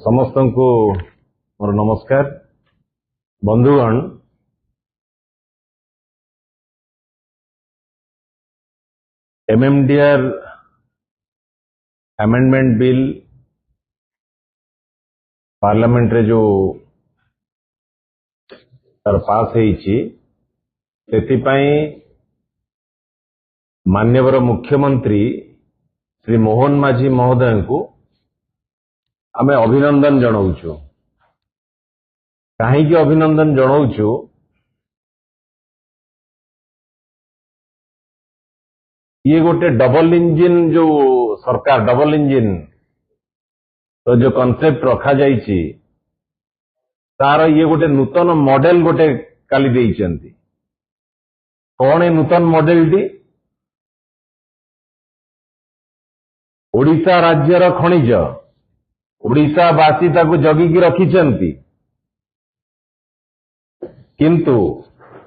समस्त को मोर नमस्कार। बंधुगण, एमएमडीआर अमेंडमेंट बिल पार्लियामेंट रे जो तार पास होती माननीय मुख्यमंत्री श्री मोहन माझी महोदय को आमे अभिनंदन जनाऊँ। कहीं अभिनंदन जनाऊँ, ये गोटे डबल इंजिन जो सरकार डबल इंजिन तो जो कॉन्सेप्ट रखा जाइछि तार ये गोटे नूतन मॉडल गोटे काली देइचंती। कौन है नूतन मॉडल टी? ओडिशा राज्यर खनिज ओडिशावासी ताको जगिकी रखिचंती, किंतु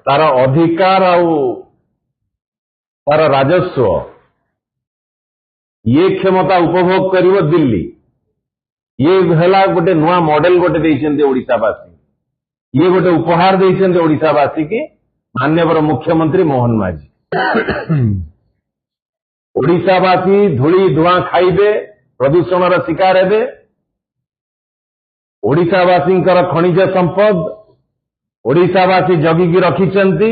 तार अधिकार आउ तार राजस्व ये क्षमता उपभोग करिवो दिल्ली। ये हेला गोटे नुआ मॉडल गोटे देइचंती ओडिशावासी। ये गोटे उपहार देइचंती ओडिशावासी की माननीय मुख्यमंत्री मोहन माझी। ओडिशावासी धूली धुआं खाइबे, प्रदूषण शिकार हेबे। ओडिशावासी खनिज संपद ओडिशावासी जगिकी रखिचंती,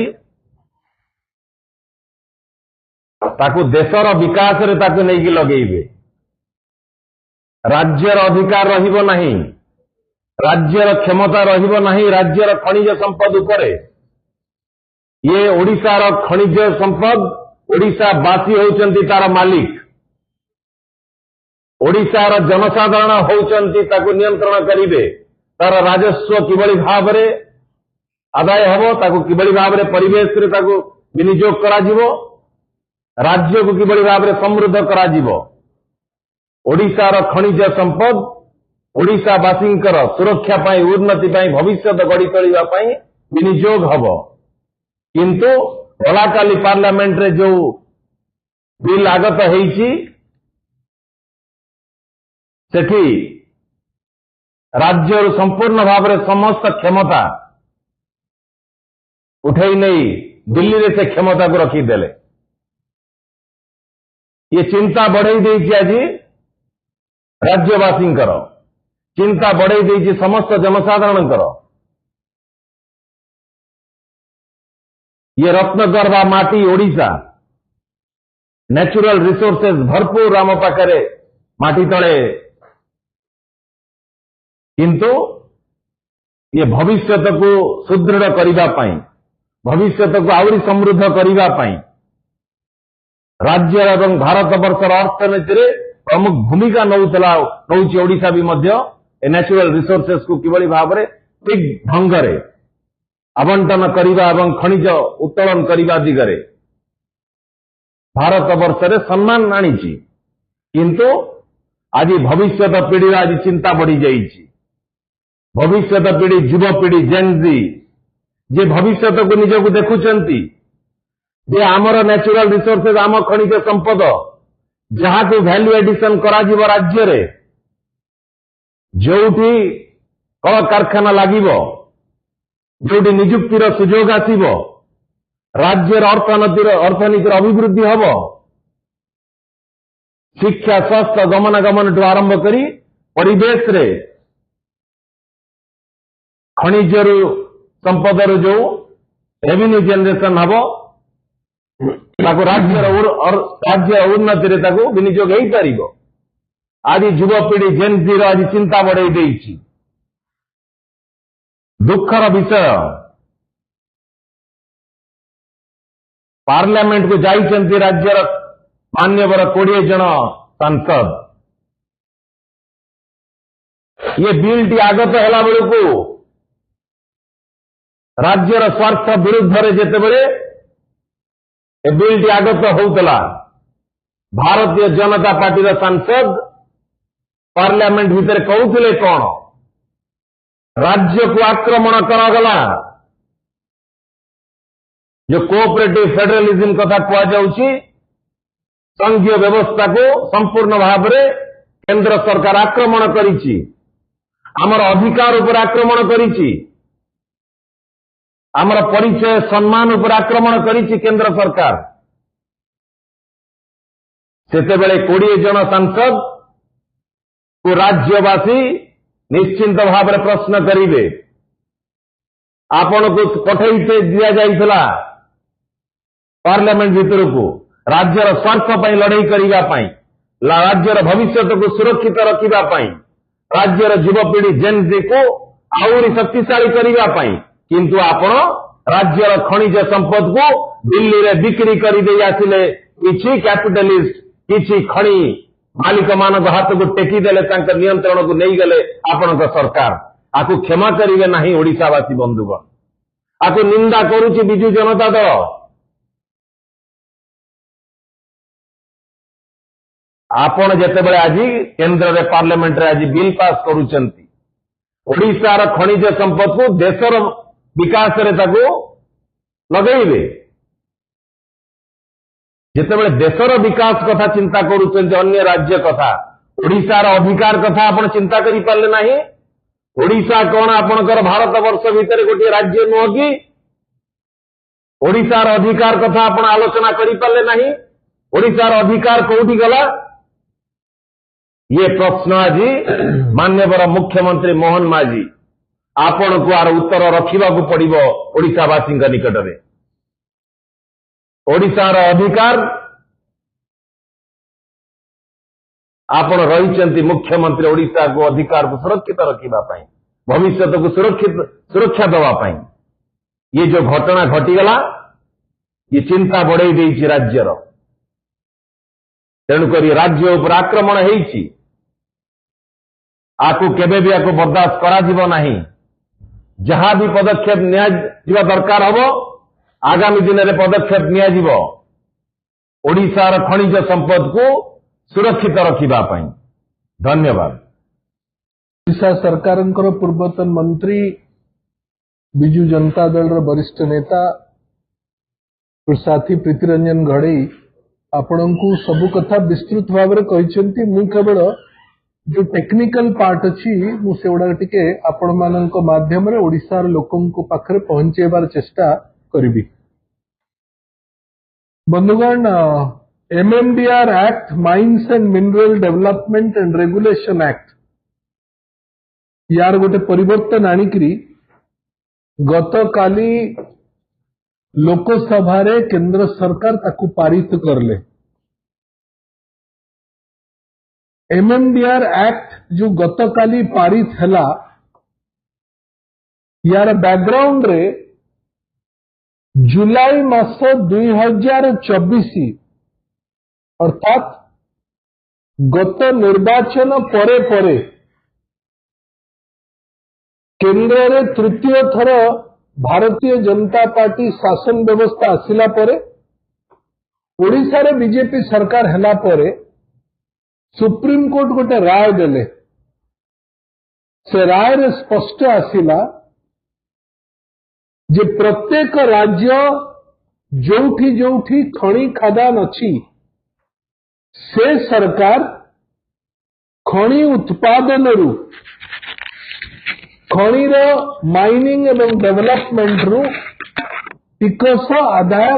ताकू देशर विकास रे ताकू नहीं लगेइबे। राज्यर अधिकार रहिबो नहीं, राज्यर क्षमता रहिबो नहीं राज्यर खनिज संपद उपरे। ये ओडिशार खनिज संपद ओडिशावासी होउचंती तार मालिक। ओडिशार जनसाधारण होउचंती ताकू नियंत्रण करिवे। तार राजस्व किबळी भाबरे आदाय हबो, ताकू किबळी भाबरे परिवेश रे ताकू विनियोग करा जिवो, राज्य को किबळी भाबरे समृद्ध करा जिवो। ओडिशार खनिज संपद ओडिशावासींकर सुरक्षा पाई, उन्नति पाई, भविष्य गढ़ी तोलिबा पाई विनियोग हबो। किंतु गलाकाली पार्लियामेंट रे जो बिल आगत हेइछि सेठी राज्य संपूर्ण भाव में समस्त क्षमता उठे नहीं दिल्ली रे से क्षमता को रखीदेले। ये चिंता बढ़ई देइछि, आज राज्यवासी चिंता बढ़ई देइछि, समस्त जनसाधारण। ये रत्नगर्भा माटी ओडिशा, नेचुरल रिसोर्सेस भरपूर आम पाखरे माटी तले, किंतु ये भविष्य को सुदृढ़ करने पाई, भविष्य को आउरी समृद्ध करने पाई राज्य एवं भारत वर्षर अर्थनीति रे प्रमुख भूमिका नौछि ओडिशा भी मध्य नेचुरल रिसोर्सेस को किबळी भाबरे ठीक ढंग रे आवंटन करिबा एवं खनिज उत्तोलन करिबा दिगरे भारत वर्ष रे सम्मान आनिछि। किंतु आज भविष्य पीढ़ी आज चिंता बढ़ी जाइछि। भविष्य पीढ़ी युवपीढ़ी जेनजी जे भविष्य को निजक देखुचंती जे आमर नेचुरल रिसोर्सेस आम खनिज संपद जहाँ को वैल्यू एडिशन करा जीव राज्य रे, जोठी कल कारखाना लागिबो, जोठी निजुक्तिर सुजोग आसिबो, राज्यर अर्थनीतिर अभिवृद्धि हबो। शिक्षा, स्वास्थ्य, गमनागमन ठू आरंभ करी परिवेश रे खनिज संपदर जो रेवेन्यू जनरेशन हबो ताको राज्य उन्नति रे ताको विनियोग हेई परिबो। आज युवपीढ़ी जेनजी रो आज चिंता बढ़ई देइछि। दुखर विषय, पार्लियामेंट को जाइछंती राज्यर मान्यवर 20 जन सांसद। ये बिल टी आगत होला बेलू राज्यर स्वार्थ विरुद्ध रे जेते बेले ए बिल टी आगत होउतला, भारतीय जनता पार्टी रा सांसद पार्लियामेंट भीतर कहउथिले कौन राज्य को आक्रमण करागला। जो कोऑपरेटिव फेडरलिज्म कथा कह जाउछि, संघीय व्यवस्था को संपूर्ण भाव में केंद्र सरकार आक्रमण करिछि। आमर अधिकार उपर आक्रमण करिछि, आमर परिचय सम्मान उपर आक्रमण करिछि केंद्र सरकार। सेतेबेले 20 जन सांसद को राज्यवासी निश्चिंत भाव में प्रश्न करिवे, आपण को पठै दिया जाइथिला पार्लियामेंट भितर को राज्यर स्वार्थ पर लड़ाई करिबा पई, राज्यर भविष्य को सुरक्षित रखिबा पई, राज्यर युवपीढ़ी जेनजी को आउरी शक्तिशाली करिबा पई, किंतु आपण राज्यर खनिज संपद को दिल्ली रे बिक्री करि दे आसिले किछि कैपिटलिस्ट, किछि खनि मालिक मान हाथ को टेकी देले, तांकर नियंत्रण को नहीं गले आपण सरकार। आकु क्षमा करिवे नाही ओडिशावासी बंधुगण, आकु निंदा करूछि बिजू जनता दल। आपण जेतेबेले आज केंद्र रे पार्लियामेंट रे आज बिल पास करूचंती, ओडिशार खनिज संपद को देशर विकास रे ताको लगेइबे, जेतेबेले देशर विकास कथा चिंता करूचंती, अन्य राज्य कथा, ओडिशार अधिकार कथा आपण चिंता करि पारले नाही। ओडिशा कोन आपणकर भारत वर्ष भितर गोटे राज्य नुह कि? ओडिशार अधिकार कथा आपण आलोचना करि पारले नाही। ओडिशार अधिकार कोउठी गला? ये प्रश्न आज माननीय मुख्यमंत्री मोहन माझी आपण को आर उत्तर रखिबा को पड़िबो ओडिशावासी निकट में। ओडिशार अधिकार आपण रहिचंती मुख्यमंत्री, ओडिशा को अधिकार को सुरक्षित रखिबा पई, भविष्य को सुरक्षा देवा पई। ये जो घटना घटीगला ये चिंता बढ़ाई देइछि राज्यर, तेणुकरी राज्य उपर आक्रमण हेइछि, आकु केबे भी आकु बर्दाश्त करा जिवो नाही। जहां भी पदक्षेप निया जिवा दरकार हबो आगामी दिन में पदक्षेप निया जिवो ओडिशार खनिज संपद को सुरक्षित रखिबा पई। धन्यवाद। ओडिशा सरकारंकर पूर्वतन मंत्री बिजू जनता दल वरिष्ठ नेता साथी प्रीतिरंजन घड़ई आपणଙ୍କୁ सबु कथा विस्तृत भाव में कहिसेंती। मु केवल जो टेक्निकल पार्ट अच्छी मुझे टिके आपण मानक माध्यम रे ओडिशार लोकंको पाखरे पहुंचेबार चेष्टा करिबी। बंधुगण, MMDR act, mines and mineral development and regulation act, यार गोटे परिवर्तन आनिकरी गत काली लोकसभा रे केंद्र सरकार ताकू पारित करले। एमएमडीआर एक्ट जो गतकाली पारित हैला, यार बैकग्राउंड रे जुलाई मास 2024 अर्थात गत निर्वाचन परे परे केंद्र रे तृतीय थर भारतीय जनता पार्टी शासन व्यवस्था आसिला परे, ओडिशा रे बीजेपी सरकार हैला परे सुप्रीम कोर्ट गोटे राय देले। से राय रे स्पष्ट आसिला जे प्रत्येक राज्य जोठी जोठी खनि खादान अच्छी से सरकार खनि उत्पादन रु खनिर माइनिंग एवं डेवलपमेंट रु टिकस आदाय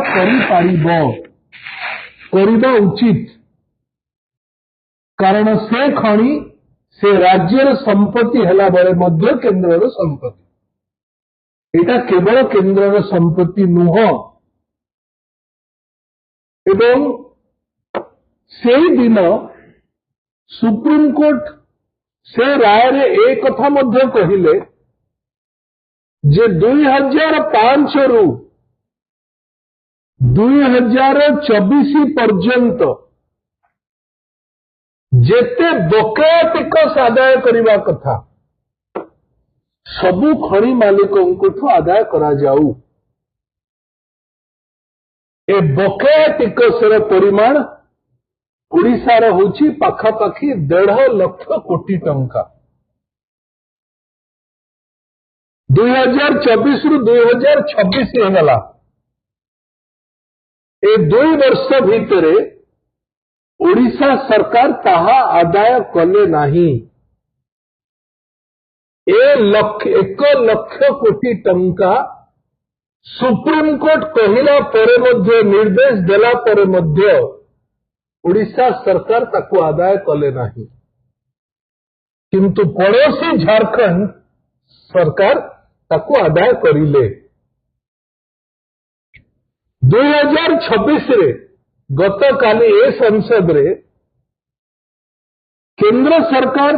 करिबा उचित, कारण से खनि से राज्यर संपत्ति हैला बेले मध्य केंद्रर संपत्ति। एटा केवल केंद्रर संपत्ति नुह, एवं से दिन सुप्रीम कोर्ट से राय रे एक कथा मध्य कहिले जे 2005 रु 2024 पर्यंत जेते बकेया टिकस आदाय करिबा कथा सबु खनि मालिकंकु आदाय करा जाऊ। ए बकेया टिकसर परिमाण ओडिशार होची पाखापाखि 1.5 लाख कोटी टंका। 2024 रु 2026 हेगला, ए 2 वर्ष भितरे ओडिशा सरकार ताहा आदाय कले नाही। ଏକ ଲକ୍ଷ କୋଟି ଟଙ୍କା ସୁପ୍ରିମକୋର୍ଟ କହିଲା ପରେ ମଧ୍ୟ ନିର୍ଦ୍ଦେଶ ଦେଲା ପରେ ମଧ୍ୟ ଓଡ଼ିଶା ସରକାର ତାକୁ ଆଦାୟ କଲେ ନାହିଁ। କିନ୍ତୁ ପଡ଼ୋଶୀ ଝାରଖଣ୍ଡ ସରକାର ତାକୁ ଆଦାୟ କରିଲେ। 2026ରେ ଗତକାଲି ଏ ସଂସଦରେ କେନ୍ଦ୍ର ସରକାର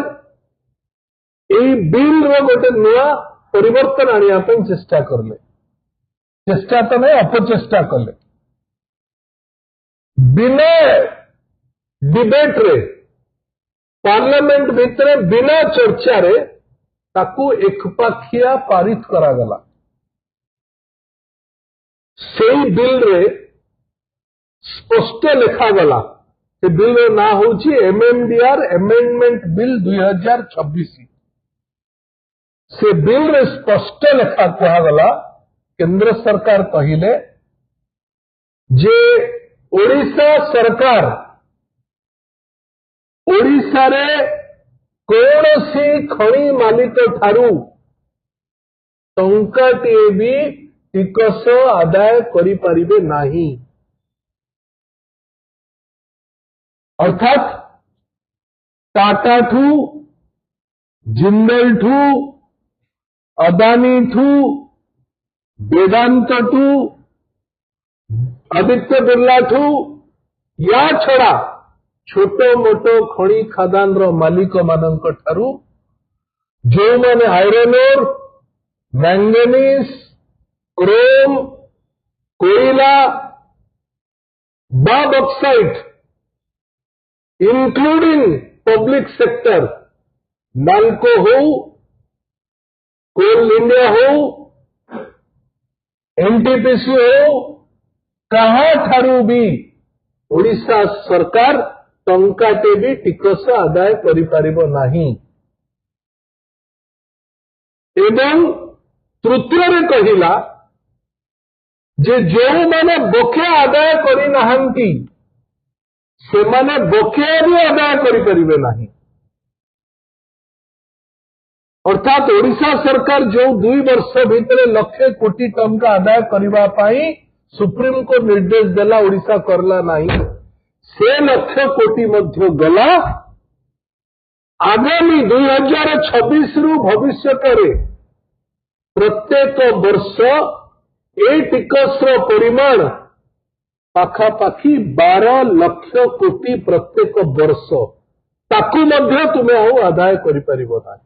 ଏହି ବିଲ୍ର ଗୋଟେ ନୂଆ ପରିବର୍ତ୍ତନ ଆଣିବା ପାଇଁ ଚେଷ୍ଟା କଲେ। ଚେଷ୍ଟା ତ ନାହିଁ, ଅପଚେଷ୍ଟା କଲେ। ବିନା ଡିବେଟରେ ପାର୍ଲାମେଣ୍ଟ ଭିତରେ ବିନା ଚର୍ଚ୍ଚାରେ ତାକୁ ଏକପାଖିଆ ପାରିତ କରାଗଲା। ସେହି ବିଲ୍ରେ ସ୍ପଷ୍ଟ ଲେଖାଗଲା, ସେ ବିଲ୍ର ନାଁ ହେଉଛି MMDR ଆମେଣ୍ଡମେଣ୍ଟ ବିଲ୍ 2026। ସେ ବିଲ୍ରେ ସ୍ପଷ୍ଟ ଲେଖା କୁହାଗଲା, କେନ୍ଦ୍ର ସରକାର କହିଲେ ଯେ ଓଡ଼ିଶା ସରକାର ଓଡ଼ିଶାରେ କୌଣସି ଖଣି ମାଲିକ ଠାରୁ ଟଙ୍କାଟିଏ ବି ଟିକସ ଆଦାୟ କରିପାରିବେ ନାହିଁ। ଅର୍ଥାତ୍ ଟାଟାଠୁ, ଜିନ୍ଦଲଠୁ, ଅଦାନୀଠୁ, ବେଦାନ୍ତଠୁ, ଆଦିତ୍ୟ ବିର୍ଲାଠୁ, ୟା ଛଡ଼ା ଛୋଟ ମୋଟ ଖଣି ଖାଦାନର ମାଲିକମାନଙ୍କ ଠାରୁ ଯେଉଁମାନେ ଆଇରନ୍ ଓର୍, ମ୍ୟାଙ୍ଗନିଜ୍, କ୍ରୋମ୍, କୋଇଲା ବା bauxite including public sector, NALCO ହଉ, କୋଲ୍ ଇଣ୍ଡିଆ ହଉ, NTPC ହଉ, କାହାଠାରୁ ବି ଓଡ଼ିଶା ସରକାର ଟଙ୍କାଟେ ବି ଟିକସ ଆଦାୟ କରିପାରିବ ନାହିଁ। ଏବଂ ତୃତୀୟରେ କହିଲା ଯେ ଯେଉଁମାନେ ବକେୟା ଆଦାୟ କରିନାହାନ୍ତି ସେମାନେ ବକେୟା ବି ଆଦାୟ କରିପାରିବେ ନାହିଁ। ଅର୍ଥାତ୍ ଓଡ଼ିଶା ସରକାର ଯେଉଁ 2 ବର୍ଷ ଭିତରେ 1,00,000 କୋଟି ଟଙ୍କା ଆଦାୟ କରିବା ପାଇଁ ସୁପ୍ରିମକୋର୍ଟ ନିର୍ଦ୍ଦେଶ ଦେଲା, ଓଡ଼ିଶା କରିଲା ନାହିଁ। ସେ 1,00,000 କୋଟି ମଧ୍ୟ ଗଲା। ଆଗାମୀ 2026ରୁ ଭବିଷ୍ୟତରେ ପ୍ରତ୍ୟେକ ବର୍ଷ ଏ ଟିକସର ପରିମାଣ ପାଖାପାଖି 12 ଲକ୍ଷ କୋଟି ପ୍ରତ୍ୟେକ ବର୍ଷ, ତାକୁ ମଧ୍ୟ ତୁମେ ଆଉ ଆଦାୟ କରିପାରିବ ନାହିଁ।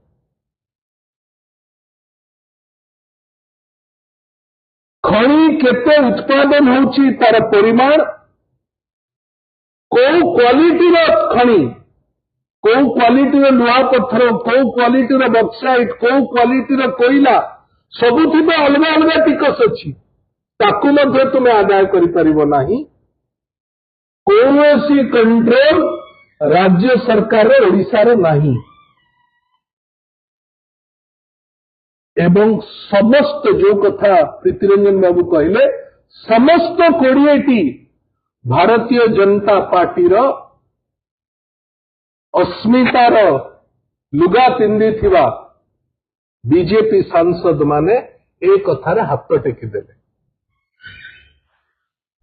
ଖଣି କେତେ ଉତ୍ପାଦନ ହେଉଛି ତାର ପରିମାଣ, କୋଉ କ୍ୱାଲିଟିର ଖଣି, କୋଉ କ୍ୱାଲିଟିର ଲୁହାପଥର, କୋଉ କ୍ୱାଲିଟିର ବକ୍ସାଇଟ୍, କୋଉ କ୍ୱାଲିଟିର କୋଇଲା, ସବୁଥିରେ ଅଲଗା ଅଲଗା ଟିକସ ଅଛି, ତାକୁ ମଧ୍ୟ ତୁମେ ଆଦାୟ କରିପାରିବ ନାହିଁ। କୌଣସି କଣ୍ଟ୍ରୋଲ ରାଜ୍ୟ ସରକାରର ଓଡ଼ିଶାରେ ନାହିଁ। ଏବଂ ସମସ୍ତ ଯେଉଁ କଥା ପ୍ରୀତିରଞ୍ଜନ ବାବୁ କହିଲେ, ସମସ୍ତ 20ଟି ଭାରତୀୟ ଜନତା ପାର୍ଟିର ଅସ୍ମିତାର ଲୁଗା ପିନ୍ଧିଥିବା ବିଜେପି ସାଂସଦମାନେ ଏ କଥାରେ ହାତ ଟେକିଦେଲେ।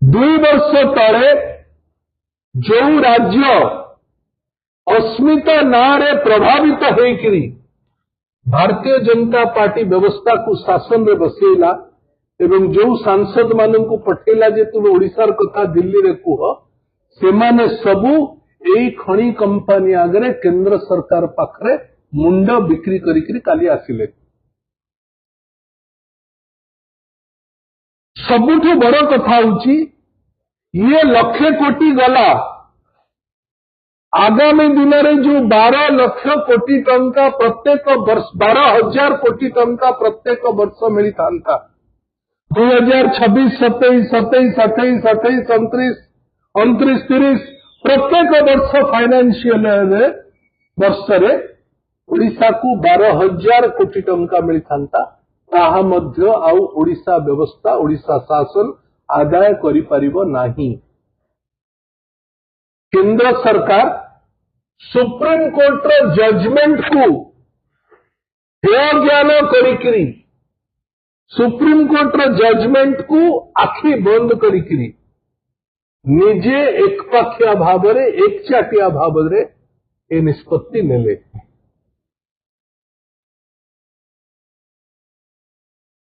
2 ବର୍ଷ ତଳେ ଯେଉଁ ରାଜ୍ୟ ଅସ୍ମିତା ନାଁରେ ପ୍ରଭାବିତ ହୋଇକରି ଭାରତୀୟ ଜନତା ପାର୍ଟି ବ୍ୟବସ୍ଥାକୁ ଶାସନରେ ବସେଇଲା ଏବଂ ଯେଉଁ ସାଂସଦମାନଙ୍କୁ ପଠେଇଲା ଯେ ତୁମେ ଓଡ଼ିଶାର କଥା ଦିଲ୍ଲୀରେ କୁହ, ସେମାନେ ସବୁ ଏଇ ଖଣି କମ୍ପାନୀ ଆଗରେ କେନ୍ଦ୍ର ସରକାର ପାଖରେ ମୁଣ୍ଡ ବିକ୍ରି କରିକିରି କାଲି ଆସିଲେ। ସବୁଠୁ ବଡ଼ କଥା ହେଉଛି ଇଏ 1,00,000 କୋଟି ଗଲା। ଆଗାମୀ ଦିନରେ ଯେଉଁ 12 ଲକ୍ଷ କୋଟି ଟଙ୍କା ପ୍ରତ୍ୟେକ ବର୍ଷ, 12,000 କୋଟି ଟଙ୍କା ପ୍ରତ୍ୟେକ ବର୍ଷ ମିଳିଥାନ୍ତା, 2026, 27, 28, 29, 30 ପ୍ରତ୍ୟେକ ବର୍ଷ ଫାଇନାନ୍ସିଆଲ ବର୍ଷରେ ଓଡ଼ିଶାକୁ 12,000 କୋଟି ଟଙ୍କା ମିଳିଥାନ୍ତା, ତାହା ମଧ୍ୟ ଆଉ ଓଡ଼ିଶା ବ୍ୟବସ୍ଥା, ଓଡ଼ିଶା ଶାସନ ଆଦାୟ କରିପାରିବ ନାହିଁ। କେନ୍ଦ୍ର ସରକାର ସୁପ୍ରିମକୋର୍ଟର ଜଜମେଣ୍ଟକୁ ହେୟ ज्ञान करिकरी सुप्रीम कोर्ट जजमेंट को आखि बंद करिकरी निजे एकपाखिया भाव में एकचाटिया भाव में ए निष्पत्ति नेले।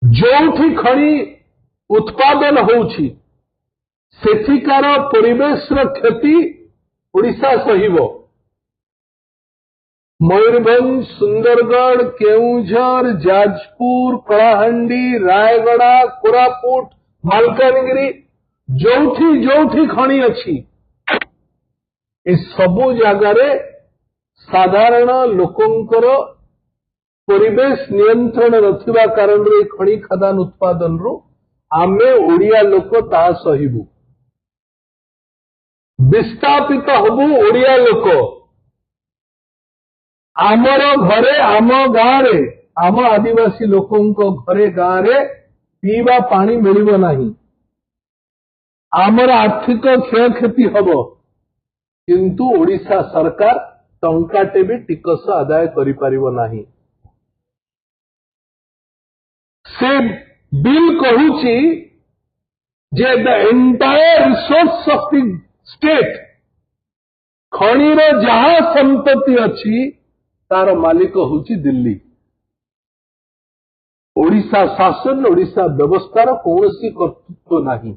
जोठी खणी उत्पादन होउछि सेठिकार परिवेश क्षति ओडिशा सहिबो। मयूरभंज, सुंदरगढ़, केउझर, जाजपुर, कलाहांडी, रायगड़ा, कोरापुट, मालकानगिरी जोठी जोठी खणी अछि ए सबु जगार साधारण लोकंकर परिवेश नियंत्रण रखिबा कारण रे खणी खदान उत्पादन रो आमे ओडिया लोक ता सहिबु। विस्थापित हबु ओडिया लोक आमर घरे आम गाँव रे आम आदिवासी लोकंको घरे गाँव रे पीवा पानी मिलिबो नाही। आमर आर्थिक क्षय क्षति हब किंतु ओडिशा सरकार टंकाटे भी टिकस आदाय करि परिबो नाही। से बिल कहूची जे the entire resource of the state खणीर जहाँ संपत्ति अच्छी तार मालिक होची दिल्ली। ओडिशा शासन ओडिशा व्यवस्थार कौनसी कर्तृत्व नहीं।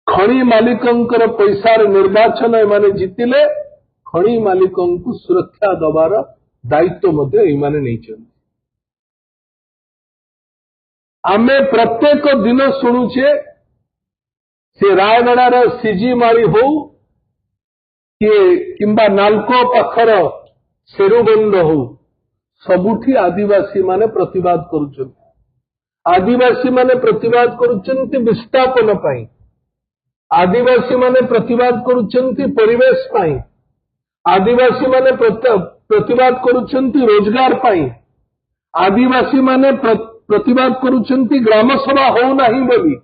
खणी मालिकंकर पैसार निर्वाचन एमाने जीतिले खणी मालिकंकु सुरक्षा दबार दायित्व मध्य एमाने नैछन्ति। आमे प्रत्येक दिन शुणुचे से रायगड़ार सीजी मारी हो किंबा नालको पाखर शेरुबंद हो सबुठी आदिवासी माने प्रतिवाद करुचंती। आदिवासी माने प्रतिवाद करुचंती विस्थापन पाई। आदिवासी माने प्रतिवाद करुचंती परिवेश पाई। आदिवासी माने प्रतिवाद करुचंती रोजगार पाई। आदिवासी माने प्रतिवाद करुचंती ग्राम सभा हो नाही बोली।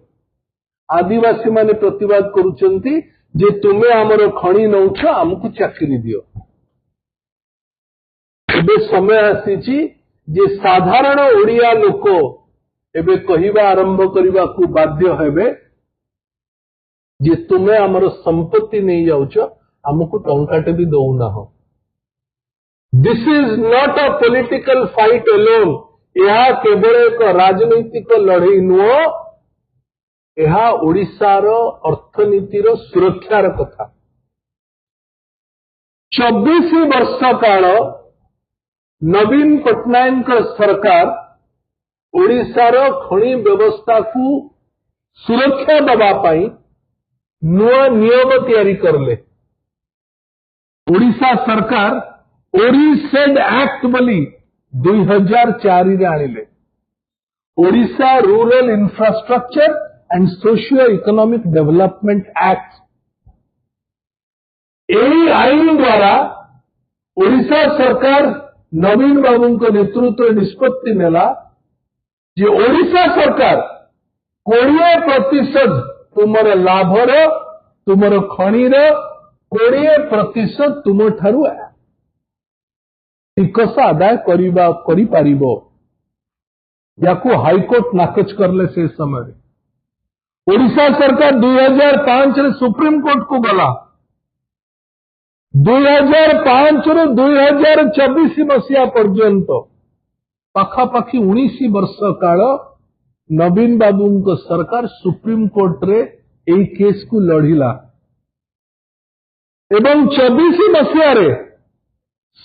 आदिवासी माने प्रतिवाद करुचंती जे तुमे आमर खणी नौछ आमको चाकरी दियो। एबे समय आसीची जे साधारण ओडिया लोक एबे कहिबा आरंभ करिबा को बाध्य हेबे जे तुमे आमर संपत्ति नहीं जाउछ आमको टंकाटे भी दउना हो। This is not a political fight alone. यह केवल एक राजनैतिक लड़ई नुह। यह ओडिशार अर्थनीतिर सुरक्षार कथा। 24 वर्ष काल नवीन पट्टनायक सरकार ओडिशार खणी व्यवस्था को सुरक्षा दबा पाई नुआ नियम तैयारी करले। ओडिशा सरकार ओडिशेड एक्ट बोली 2004 रे आनिले। Odisha rural infrastructure and socio economic development act. यही आईन द्वारा ओडिशा सरकार नवीन बाबू को नेतृत्व निष्पत्ति नेला जे ओडिशा सरकार 20% तुमर लाभर तुमर खणीर 20% तुम ठारू टिकस आदाय करि पारिबो। याकू हाईकोर्ट नाकच करले से समय ओडिशा सरकार 2005 रे सुप्रीम कोर्ट को गला। 2005 रु 2024 मसीहा पर्यंत पाखापाखी 19 वर्ष काल नवीन बाबू सरकार सुप्रीम कोर्ट रे एई केस को लड़िला एवं 24 मसीहा रे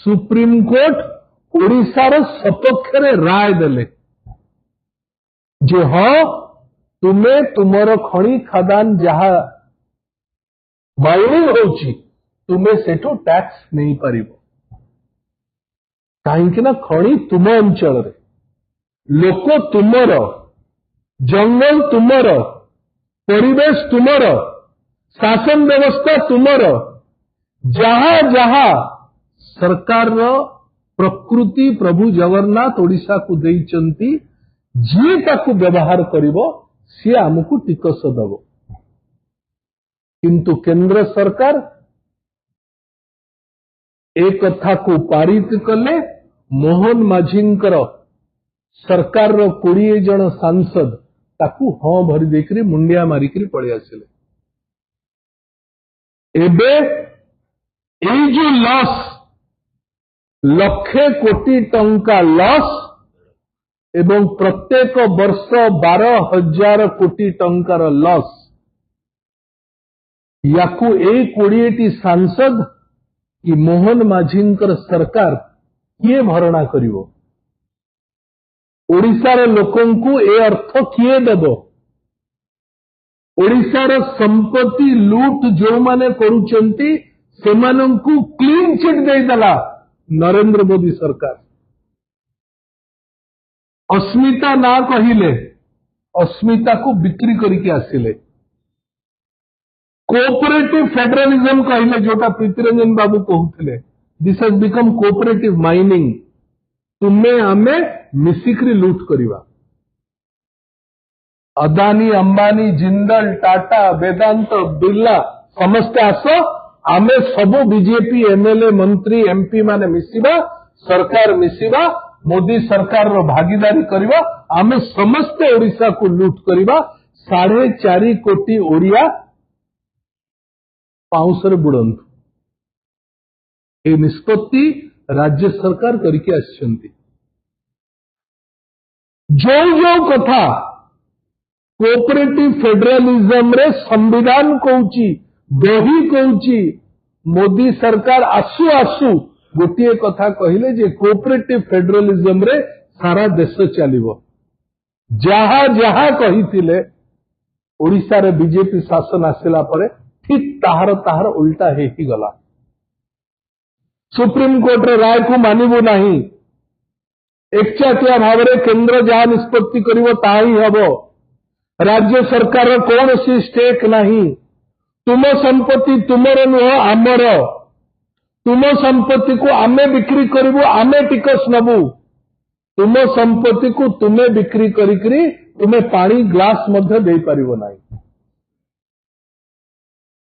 सुप्रीम कोर्ट ओडिशार सपक्ष रे राय देले जे हाँ तुमे तुमर खणी खदान जहा माइनिंग होची तुमे सेठो टैक्स नहीं पारिबो। कहीं ना खणी तुम अंचल रे लोक तुमर जंगल तुमर परिवेश तुमर शासन व्यवस्था तुमर जहा जहा सरकार प्रकृति प्रभु जगन्नाथ ओडिशा को देइचंती जी ताकू व्यवहार करिवो सी आमको टिकस दबो। किंतु केंद्र सरकार एक कथा को पारित कले मोहन माझींकर सरकार 20 जन सांसद ताकू हाँ भरी देकरी मुंडिया मारिकरी पड़े आसिले। एबे ए जो लॉस लक्षे कोटी टंका लॉस एवं प्रत्येक वर्ष 12,000 कोटी टंकार लॉस याकू 20 सांसद कि मोहन माझींकर सरकार किए भरणा करिवो? ओडिशार लोकंकु ए अर्थ किए देबो? ओडिशार संपत्ति लूट जो माने करूचंती सेमानंकु क्लीन चिट देला नरेंद्र मोदी सरकार। अस्मिता ना कहिले अस्मिता को बिक्री करके आसिले। कोऑपरेटिव फेडरलिज्म कहिले जोटा प्रीतिरंजन बाबू कहते this has become cooperative mining. तुम्हें आमे मिसिक्री लूट करिवा। अदानी अंबानी जिंदल टाटा वेदांत बिरला समस्ते आस आमे सबो बीजेपी एमएलए मंत्री एमपी माने मिसिबा सरकार मिसिबा मोदी सरकार रो भागीदारी करिवा। आमे समस्ते ओडिशा को लूट करिवा। 4.5 कोटी ओडिया पाउसरे बुड़ंतु। ए निष्पत्ति राज्य सरकार करके आछंती। जो जो कथा कोऑपरेटिव फेडरलिज्म रे संविधान कहूची बही कहूची मोदी सरकार आसु आसु गोटे कथा कहले जे कोऑपरेटिव फेडरलिज्म रे सारा देश चलिबो। जहा जहा कहिथिले ओडिशा रे बीजेपी शासन आसिला परे ठीक ताहार उल्टा ही गला। सुप्रीम कोर्ट रे राय को मानिबो नहीं। एकचाटिया भाव में केंद्र जहां निष्पत्ति करिवो ताहा ही हबो। राज्य सरकार कौन सी स्टेक नहीं। तुम संपत्ति तुमर नुह आमर। तुम संपत्ति को आमे बिक्री करिवो आमे टिकस नबू। तुम संपत्ति को तुम्हें बिक्री करिकरी तुम्हें पानी ग्लास मध्य दे पारिबो नहीं।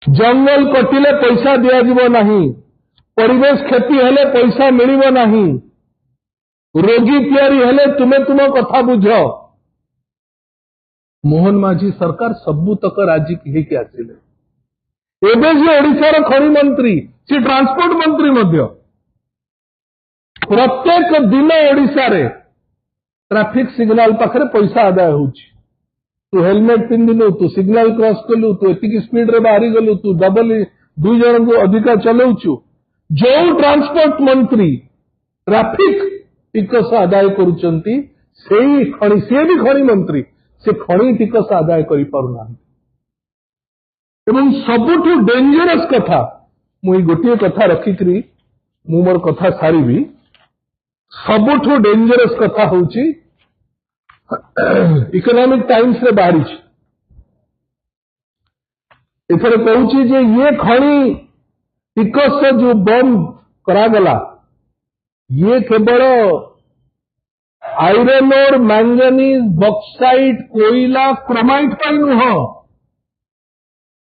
जंगल कटिले पैसा दिया नहीं। परिवेश क्षति हेले पैसा मिलिबो नहीं। रोगी तैयारी हेले तुम्हें तुम कथा बुझ। मोहन माझी सरकार सबू तक राजी होके आसिले। एबे जे ओडिशार खनि मंत्री से ट्रांसपोर्ट मंत्री मध्य प्रत्येक दिन ओडिशा रे ट्रैफिक सिग्नल पाखरे पैसा आदाय होउची। तू हेलमेट पिंधिलु तू सिग्नल क्रॉस कलु तू एतिकी स्पीड रे बाहरी गलु तू डबल 2 जन को अधिका चलाउछु। जो ट्रांसपोर्ट मंत्री ट्रैफिक टिकस आदाय करुचंती सेही खनि से भी खनि मंत्री से खनि टिकस आदाय करि पारुना। एवं सबुठु डेंजरस कथा मुई गोटे कथा रखिकरी मु मोर कथा सारिबी। सबुठु डेंजरस कथा होउची इकोनॉमिक टाइम्स रे बाहरी एथरे कहूची जे ये खनि टिकस जो बंद करागला ये केवल आयरन और मैंगनीज बॉक्साइट कोयला क्रोमाइट पाई नुह।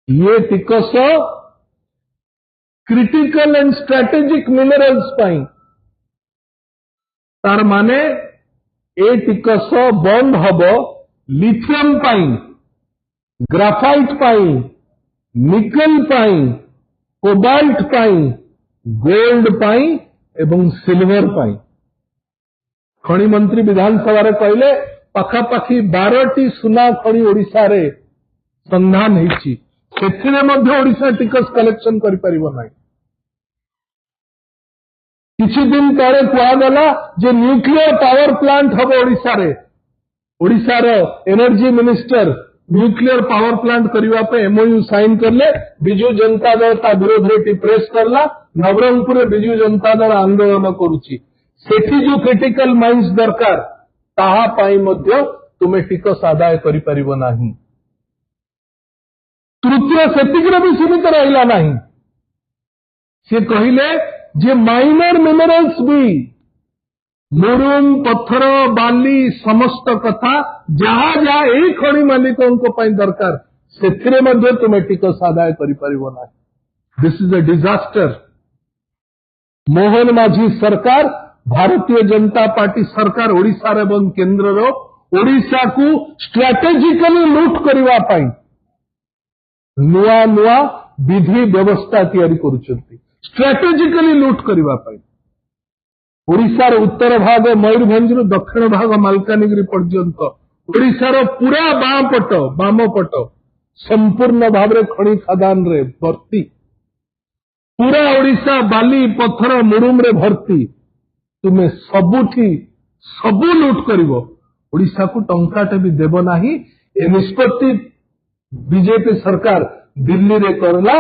ये टिकस क्रिटिकल एंड स्ट्रेटेजिक मिनरल्स पाई। तार माने ए टिकस बंद हब लिथियम पाई ग्राफाइट पाई निकल पाई कोबाल्ट पाई गोल्ड पाई एवं सिल्वर पाई। खनि मंत्री विधानसभा रे कहले पाखापाखि 12टी सुना खनि ओडिशा रे संधान होईची। सेथिरे मध्य ओडिशा टिकस कलेक्शन करि परिबो नाही। किछि दिन तळे कुआगला जे न्यूक्लियर पावर प्लांट हबो ओडिशा रे। ओडिशा रो energy minister nuclear power plant करिवा पे एमओयू साइन करले। बिजू जनता दल ता विरोध रे प्रेस करला। नवरंगपुर रे बिजू जनता दल आंदोलन करूची। सेठी जो क्रिटिकल माइंस दरकार ताहा पाई मध्य तुमे टिकस आदाय करि परिबो नाही। तृतीय सेतिकरे भी सीमित रहिला नाही। से कहिले जे माइनर मिनरल्स भी मुरुम पत्थर बाली समस्त कथा जहा जहा ए खनि मालिकों को पाई दरकार सेथिरे मध्य तुमे टिकस आदाय करि परिबो नाही। This is a disaster. Mohan माझी सरकार भारतीय जनता पार्टी सरकार ओडिशा एवं केन्द्र ओडिशा को स्ट्राटेजिकली लूट करने पाई नुआ नुआ विधि व्यवस्था तैयारी करुछंती स्ट्राटेजिकली लूट करने पाई ओडिशार उत्तर भाग मयूरभंज दक्षिण भाग मालकानगिरी पर्यंत ओडिशार पूरा बाम पट संपूर्ण भाव खଣି खादान रे भर्ती पूरा ओडिशा बाली पत्थर मुरुम रे भर्ती तुम्हें सबुठी सबु लूट करिवो ओडिशा को टंकाटे भी देव नाही ए निष्पत्ति बीजेपी सरकार दिल्ली रे करला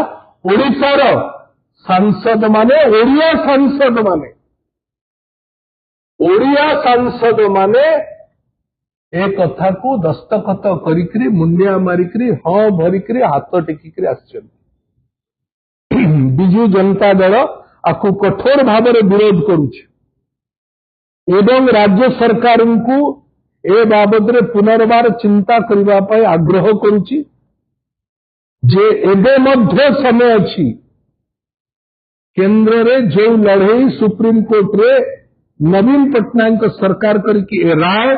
ओडिशार सांसद माने ओडिया सांसद माने ए कथा को दस्तखत करिकरी मुंडिया मारिकरी हाँ भरिकरी हाथ टेकिकरी आछन बिजू जनता दल आकु कठोर भाव में विरोध करुछि एवं राज्य सरकार को ए बाबद रे पुनर्बार चिंता करबा पई आग्रह करुछि जे एबे मध्य समय अछि केंद्र रे जो लड़ाई सुप्रीम कोर्ट रे नवीन पटनायक सरकार करके ए राय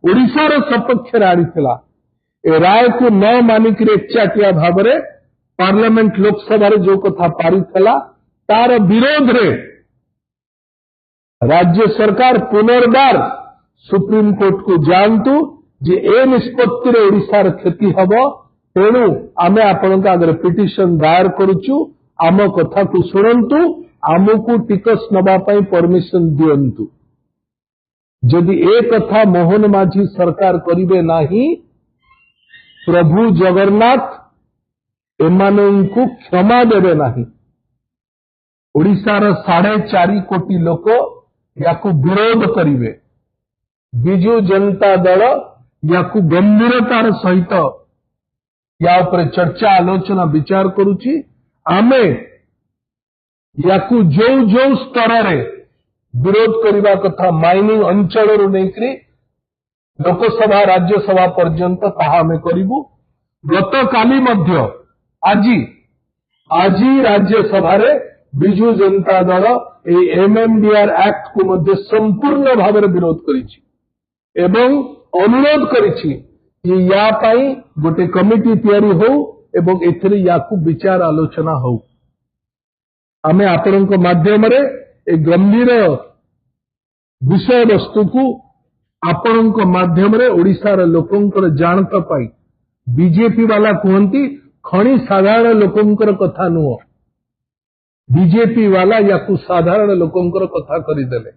ओडिशा रो सपक्ष रे आड़ीथिला ए राय को न मानिक रे एकचाटिया भाव रे पार्लियामेंट लोकसभा रे जो कथा पारिथिला तार विरोध रे राज्य सरकार पुनर्बार सुप्रीम कोर्ट को जानतु जे ए निष्पत्ति रे ओडिशार क्षति हबो तेणु आमे आपनका आगे पिटिशन दायर करूछु आम कथा को शुणंतु आमको टिकस नबा पई परमिशन दियंतु जदि ए कथा मोहन माझी सरकार करिवे नाही प्रभु जगन्नाथ एमानंकु क्षमा देवे नाही ओडिशार 4.5 कोटी लोक याकु विरोध करिवे बिजू जनता दल याकु गंभीरतार सहित या उपरे चर्चा आलोचना विचार करुछि आमे याकु जो जो स्तर रे विरोध करबा कथा माइनिंग अंचल रु नेकरी लोकसभा राज्यसभा पर्यंत ताहा आमे करिबु गत काली मध्य आजी राज्यसभा रे बिजू जनता दल एमएमडीआर एक्ट को मध्य संपूर्ण भाव में विरोध करिछि एवं अनुरोध करिछि कि या पाई गोटे कमिटी तैयारी हो एवं एथिरे याकु विचार आलोचना हो आमे आपनक माध्यम रे ए गंभीर विषय वस्तु को आपनक माध्यम रे ओडिशार लोकंकर जानत पाई बीजेपी वाला कहंती खणी साधारण लोकंकर कथा नुह बीजेपी वाला याकु साधारण लोकंकर कथा करिदेले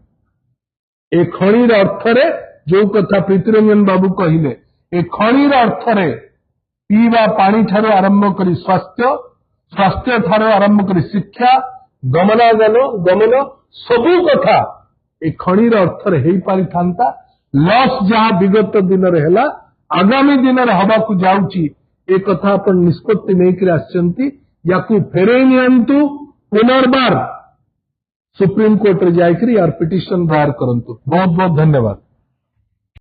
ए खणीर अर्थ रे जो कथा प्रीतिरंजन बाबू कहिले ए खणीर अर्थ रे पीवा पानी ठारो आरंभ करी स्वास्थ्य ठारो आरंभ करी शिक्षा गमन सबु कथा ए खणीर अर्थ रे हेई पारि थांता लॉस जहां विगत दिन रे हैला आगामी दिन रे हबा को जाउची ए कथा अपन निष्पत्ति नै करी आछंती याकु फेरै नियंतु पुनर्बार सुप्रीम कोर्ट रे जायकरी यार पिटिशन दायर करंतु बहुत बहुत धन्यवाद।